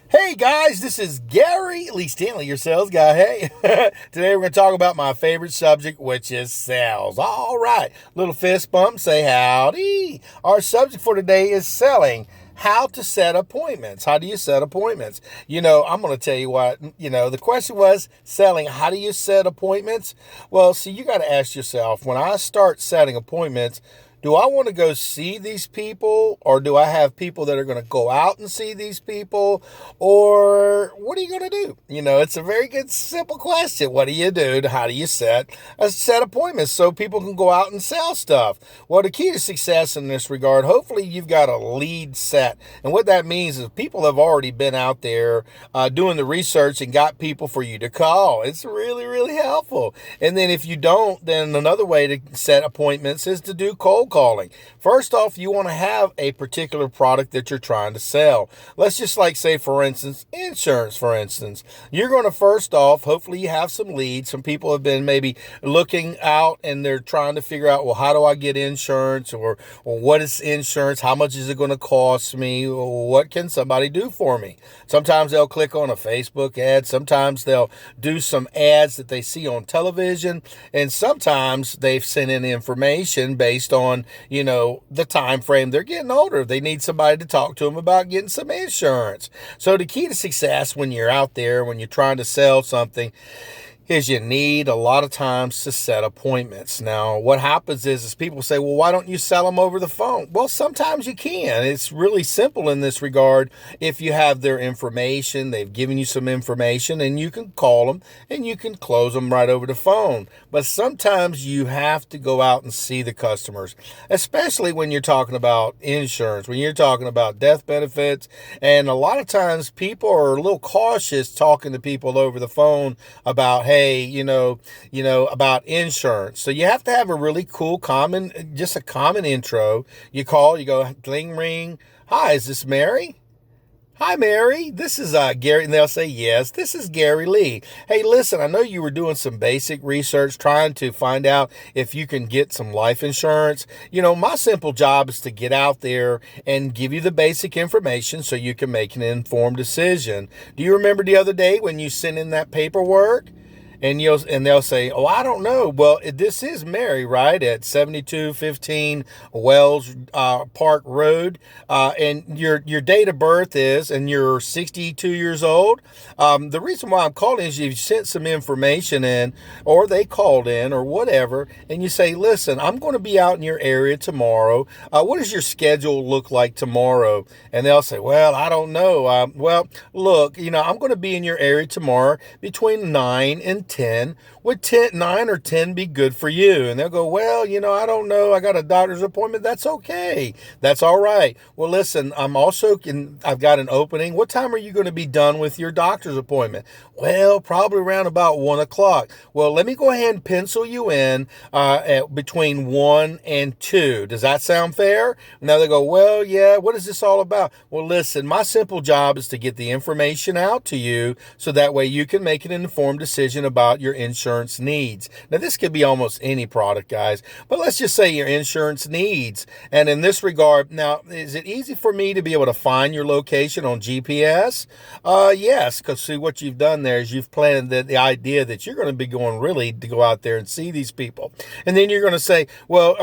Hey guys, this is Gary Lee Stanley, your sales guy. Hey, today we're going to talk about my favorite subject, which is sales. All right, little fist bump, say howdy. Our subject for today is selling. How to set appointments. How do you set appointments? I'm going to tell you what, the question was selling. How do you set appointments? Well, see, you got to ask yourself, when I start setting appointments, do I want to go see these people, or do I have people that are going to go out and see these people, or what are you going to do? It's a very good, simple question. What do you do? How do you set appointments so people can go out and sell stuff? Well, the key to success in this regard, hopefully you've got a lead set. And what that means is people have already been out there doing the research and got people for you to call. It's really, really helpful. And then if you don't, then another way to set appointments is to do cold calling. First off, you want to have a particular product that you're trying to sell. Let's just say, for instance, insurance, for instance. You're going to first off, hopefully you have some leads. Some people have been maybe looking out and they're trying to figure out, well, how do I get insurance, or what is insurance? How much is it going to cost me? What can somebody do for me? Sometimes they'll click on a Facebook ad. Sometimes they'll do some ads that they see on television. And sometimes they've sent in information based on, the time frame. They're getting older. They need somebody to talk to them about getting some insurance. So the key to success when you're out there, when you're trying to sell something, is you need a lot of times to set appointments. Now, what happens is people say, well, why don't you sell them over the phone? Well, sometimes you can. It's really simple in this regard. If you have their information, they've given you some information, and you can call them and you can close them right over the phone. But sometimes you have to go out and see the customers, especially when you're talking about insurance, when you're talking about death benefits. And a lot of times people are a little cautious talking to people over the phone about, hey, about insurance. So you have to have a really cool, common intro. You call, you go, ding, ring. Hi, is this Mary? Hi, Mary. This is Gary. And they'll say, yes, this is Gary Lee. Hey, listen, I know you were doing some basic research trying to find out if you can get some life insurance. My simple job is to get out there and give you the basic information so you can make an informed decision. Do you remember the other day when you sent in that paperwork? And they'll say, oh, I don't know. Well, this is Mary, right, at 7215 Wells Park Road. And your date of birth is, and you're 62 years old. The reason why I'm calling is you've sent some information in, or they called in, or whatever, and you say, listen, I'm going to be out in your area tomorrow. What does your schedule look like tomorrow? And they'll say, well, I don't know. Well, look, I'm going to be in your area tomorrow between 9 and 10. Would 9 or 10 be good for you? And they'll go, well, I don't know. I got a doctor's appointment. That's okay. That's all right. Well, listen, I've got an opening. What time are you going to be done with your doctor's appointment? Well, probably around about 1 o'clock. Well, let me go ahead and pencil you in at between 1 and 2. Does that sound fair? Now they go, well, yeah, what is this all about? Well, listen, my simple job is to get the information out to you so that way you can make an informed decision about your insurance needs. Now, this could be almost any product, guys, but let's just say your insurance needs. And in this regard, now, is it easy for me to be able to find your location on GPS? Yes, because see, what you've done there is you've planted the idea that you're going to be going really to go out there and see these people. And then you're going to say, well,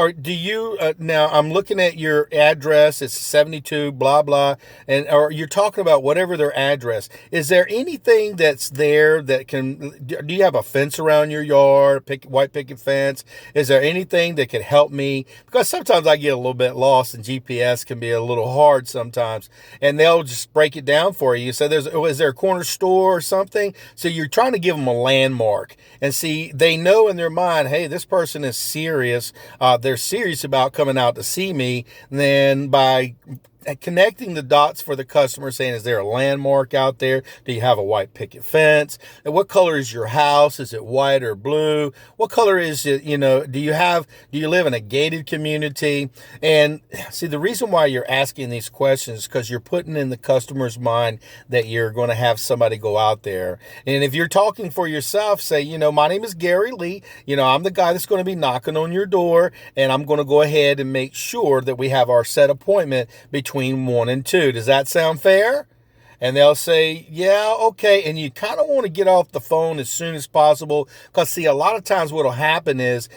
now I'm looking at your address, it's 72, blah, blah, or you're talking about whatever their address. Is there anything that's there that do you have a fence around your yard, white picket fence? Is there anything that could help me? Because sometimes I get a little bit lost and GPS can be a little hard sometimes, and they'll just break it down for you. So is there a corner store or something? So you're trying to give them a landmark, and see, they know in their mind, hey, this person is serious. They're serious about coming out to see me. And then by connecting the dots for the customer, saying, is there a landmark out there? Do you have a white picket fence? And what color is your house? Is it white or blue? What color is it? Do you live in a gated community? And see, the reason why you're asking these questions is because you're putting in the customer's mind that you're going to have somebody go out there. And if you're talking for yourself, say, my name is Gary Lee. I'm the guy that's going to be knocking on your door, and I'm going to go ahead and make sure that we have our set appointment between 1 and 2. Does that sound fair? And they'll say, yeah, okay. And you kind of want to get off the phone as soon as possible. Because see, a lot of times what'll happen is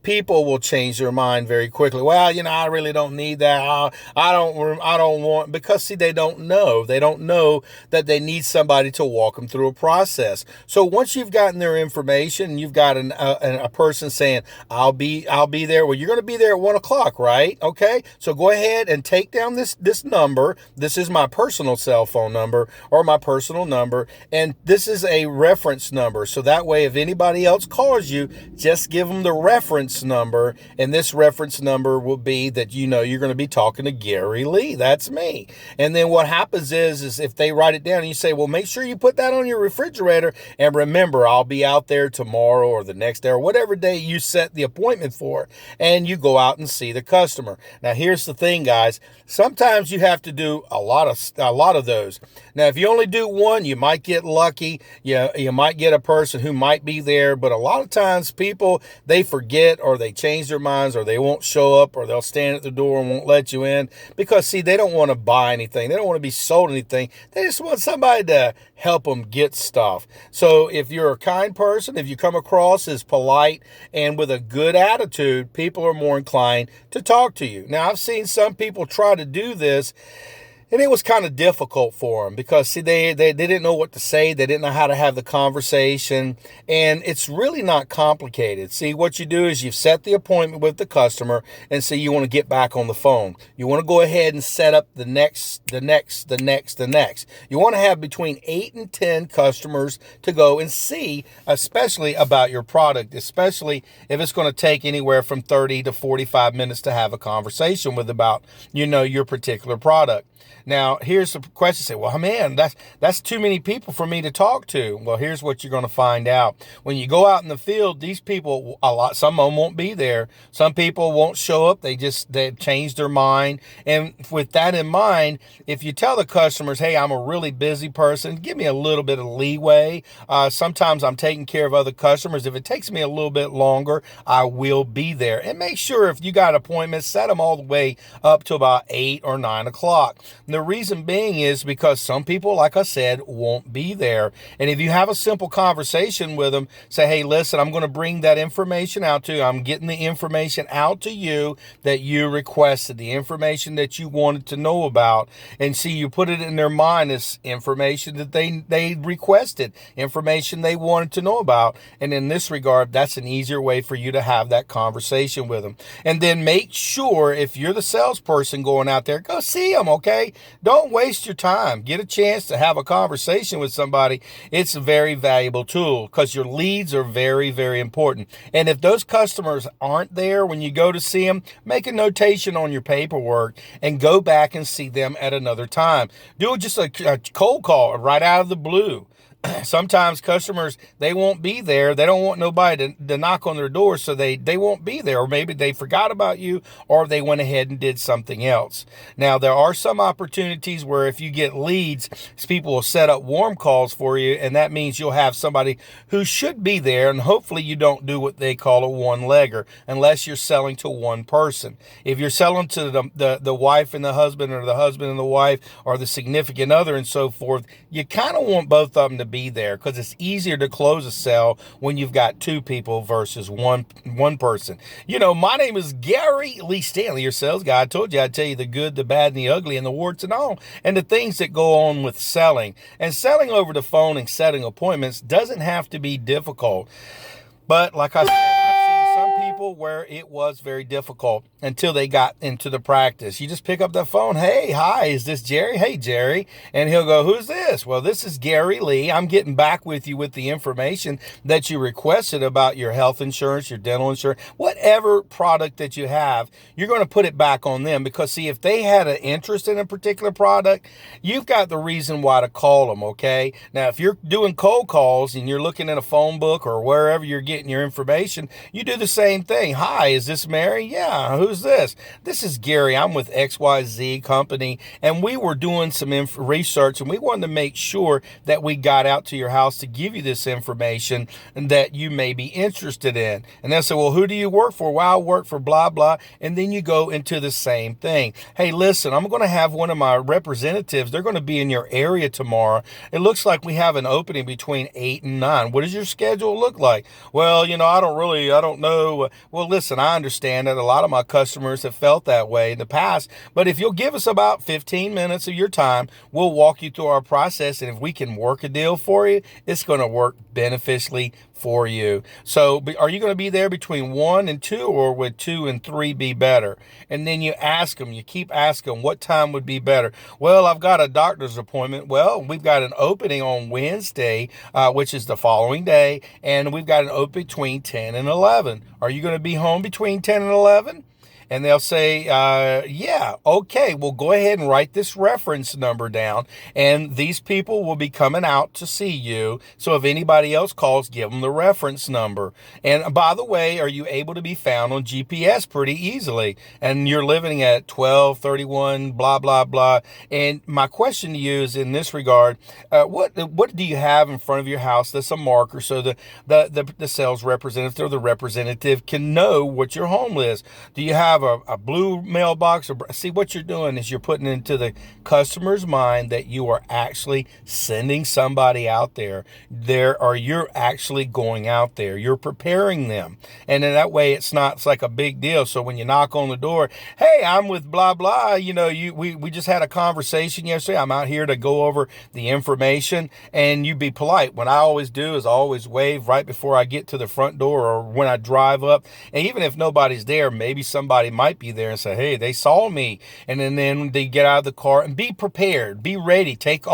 people will change their mind very quickly. Well, I really don't need that. I don't want, because see, they don't know. They don't know that they need somebody to walk them through a process. So once you've gotten their information, you've got a person saying, I'll be there. Well, you're going to be there at 1:00, right? Okay. So go ahead and take down this number. This is my personal cell phone number or my personal number. And this is a reference number. So that way, if anybody else calls you, just give them the reference number. And this reference number will be that, you're going to be talking to Gary Lee. That's me. And then what happens is if they write it down and you say, well, make sure you put that on your refrigerator. And remember, I'll be out there tomorrow or the next day or whatever day you set the appointment for. And you go out and see the customer. Now, here's the thing, guys. Sometimes you have to do a lot of those. Now, if you only do one, you might get lucky. You might get a person who might be there. But a lot of times people, they forget or they change their minds or they won't show up or they'll stand at the door and won't let you in because, see, they don't want to buy anything. They don't want to be sold anything. They just want somebody to help them get stuff. So if you're a kind person, if you come across as polite and with a good attitude, people are more inclined to talk to you. Now, I've seen some people try to do this, and it was kind of difficult for them because, see, they didn't know what to say. They didn't know how to have the conversation. And it's really not complicated. See, what you do is you've set the appointment with the customer, and so you want to get back on the phone. You want to go ahead and set up the next. You want to have between 8 and 10 customers to go and see, especially about your product, especially if it's going to take anywhere from 30 to 45 minutes to have a conversation with about, your particular product. Now, here's the question. Say, well, man, that's too many people for me to talk to. Well, here's what you're going to find out. When you go out in the field, these people, some of them won't be there. Some people won't show up. They've changed their mind. And with that in mind, if you tell the customers, hey, I'm a really busy person, give me a little bit of leeway. Sometimes I'm taking care of other customers. If it takes me a little bit longer, I will be there. And make sure if you got appointments, set them all the way up to about 8 or 9 o'clock. The reason being is because some people, like I said, won't be there. And if you have a simple conversation with them, say, hey, listen, I'm going to bring that information out to you. I'm getting the information out to you that you requested, the information that you wanted to know about. And see, you put it in their mind as information that they requested, information they wanted to know about. And in this regard, that's an easier way for you to have that conversation with them. And then make sure, if you're the salesperson going out there, go see them, okay? Don't waste your time. Get a chance to have a conversation with somebody. It's a very valuable tool because your leads are very, very important. And if those customers aren't there when you go to see them, make a notation on your paperwork and go back and see them at another time. Do just a cold call right out of the blue. Sometimes customers, they won't be there. They don't want nobody to knock on their door, so they won't be there. Or maybe they forgot about you, or they went ahead and did something else. Now, there are some opportunities where if you get leads, people will set up warm calls for you, and that means you'll have somebody who should be there, and hopefully you don't do what they call a one-legger, unless you're selling to one person. If you're selling to the wife and the husband, or the husband and the wife, or the significant other and so forth, you kind of want both of them to be there because it's easier to close a sale when you've got two people versus one person. My name is Gary Lee Stanley, your sales guy. I told you I'd tell you the good, the bad, and the ugly, and the warts and all, and the things that go on with selling. And selling over the phone and setting appointments doesn't have to be difficult. But like I said, I've seen some people where it was very difficult until they got into the practice. You just pick up the phone. Hey, hi, is this Jerry? Hey, Jerry. And he'll go, who's this? Well, this is Gary Lee. I'm getting back with you with the information that you requested about your health insurance, your dental insurance, whatever product that you have, you're going to put it back on them because, see, if they had an interest in a particular product, you've got the reason why to call them, okay? Now, if you're doing cold calls and you're looking in a phone book or wherever you're getting your information, you do the same thing. Hi, is this Mary? Yeah, who's this? This is Gary. I'm with XYZ Company, and we were doing some research, and we wanted to make sure that we got out to your house to give you this information that you may be interested in. And they'll say, well, who do you work for? Well, I work for blah, blah. And then you go into the same thing. Hey, listen, I'm going to have one of my representatives. They're going to be in your area tomorrow. It looks like we have an opening between 8 and 9. What does your schedule look like? Well, I don't know. Well, listen, I understand that a lot of my customers have felt that way in the past, but if you'll give us about 15 minutes of your time, we'll walk you through our process. And if we can work a deal for you, it's going to work beneficially for you. So are you going to be there between 1 and 2, or would 2 and 3 be better? And then you ask them, you keep asking what time would be better. Well, I've got a doctor's appointment. Well, we've got an opening on Wednesday, which is the following day, and we've got an open between 10 and 11. Are you going to be home between 10 and 11? And they'll say, yeah, okay, well, go ahead and write this reference number down. And these people will be coming out to see you. So if anybody else calls, give them the reference number. And by the way, are you able to be found on GPS pretty easily? And you're living at 1231, blah, blah, blah. And my question to you is in this regard, what do you have in front of your house that's a marker so the sales representative or the representative can know what your home is? Do you have a blue mailbox? See, what you're doing is you're putting into the customer's mind that you are actually sending somebody out there. You're actually going out there. You're preparing them. And in that way, it's like a big deal. So when you knock on the door, hey, I'm with blah, blah, we just had a conversation yesterday. I'm out here to go over the information, and you be polite. What I always do is I always wave right before I get to the front door or when I drive up. And even if nobody's there, maybe somebody might be there and say, hey, they saw me. And then they get out of the car, and be prepared, be ready. Take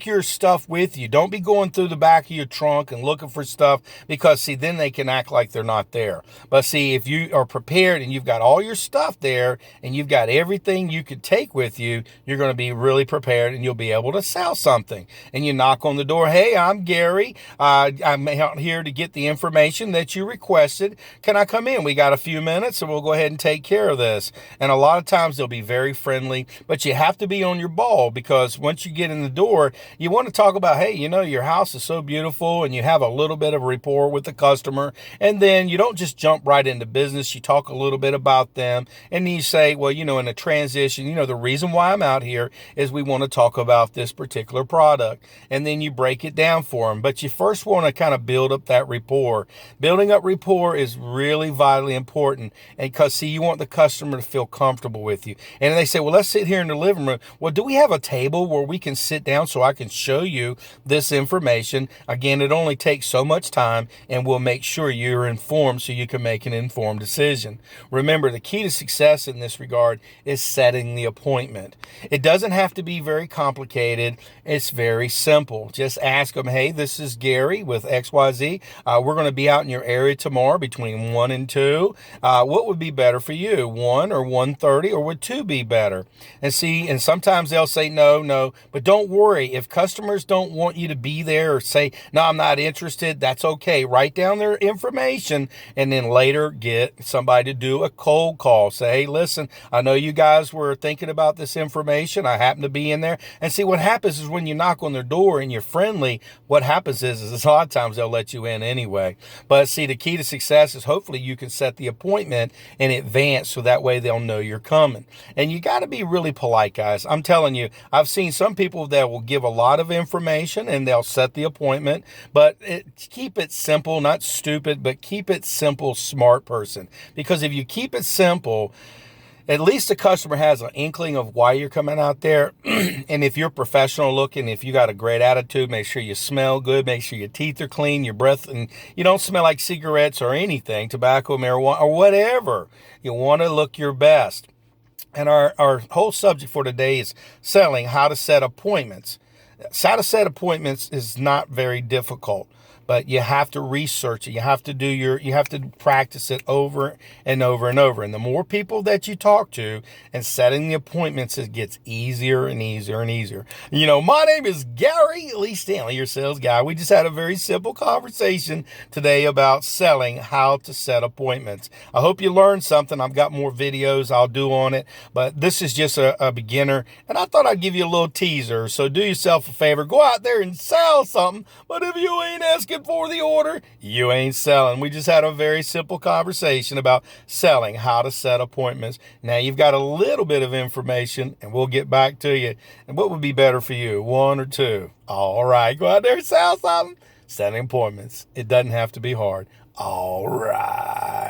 your stuff with you. Don't be going through the back of your trunk and looking for stuff, because see, then they can act like they're not there. But see, if you are prepared and you've got all your stuff there and you've got everything you could take with you, you're going to be really prepared and you'll be able to sell something. And you knock on the door. Hey, I'm Gary. I'm out here to get the information that you requested. Can I come in? We got a few minutes and we'll go ahead and take care of this. And a lot of times they'll be very friendly, but you have to be on your ball, because once you get in the door, you want to talk about, hey, your house is so beautiful, and you have a little bit of rapport with the customer. And then you don't just jump right into business. You talk a little bit about them, and then you say, well, in a transition, the reason why I'm out here is we want to talk about this particular product. And then you break it down for them. But you first want to kind of build up that rapport. Building up rapport is really vitally important. And because, see, you want the customer to feel comfortable with you. And they say, well, let's sit here in the living room. Well, do we have a table where we can sit down so I can show you this information? Again, it only takes so much time, and we'll make sure you're informed so you can make an informed decision. Remember, the key to success in this regard is setting the appointment. It doesn't have to be very complicated. It's very simple. Just ask them, hey, this is Gary with XYZ. We're going to be out in your area tomorrow between 1 and 2. What would be better for you, 1 or 1:30, or would 2 be better? And see, and sometimes they'll say no, but don't worry. If customers don't want you to be there or say, no, I'm not interested, that's okay. Write down their information, and then later get somebody to do a cold call. Say, hey, listen, I know you guys were thinking about this information. I happen to be in there. And see, what happens is when you knock on their door and you're friendly, what happens is a lot of times they'll let you in anyway. But see, the key to success is hopefully you can set the appointment in advance, so that way they'll know you're coming. And you got to be really polite, guys. I'm telling you, I've seen some people that will give a lot of information and they'll set the appointment, but keep it simple, not stupid, but keep it simple, smart person. Because if you keep it simple, at least the customer has an inkling of why you're coming out there. And if you're professional looking, if you got a great attitude, make sure you smell good, make sure your teeth are clean, your breath, and you don't smell like cigarettes or anything, tobacco, marijuana, or whatever. You want to look your best. And our whole subject for today is selling, how to set appointments. How to set appointments is not very difficult. but you have to research it. You have to practice it over and over and over. And the more people that you talk to and setting the appointments, it gets easier and easier and easier. My name is Gary Lee Stanley, your sales guy. We just had a very simple conversation today about selling, how to set appointments. I hope you learned something. I've got more videos I'll do on it, but this is just a beginner, and I thought I'd give you a little teaser. So do yourself a favor, go out there and sell something, but if you ain't asking for the order, you ain't selling. We just had a very simple conversation about selling, how to set appointments. Now you've got a little bit of information, and we'll get back to you. And what would be better for you, one or two? All right, go out there and sell something. Setting appointments. It doesn't have to be hard. All right.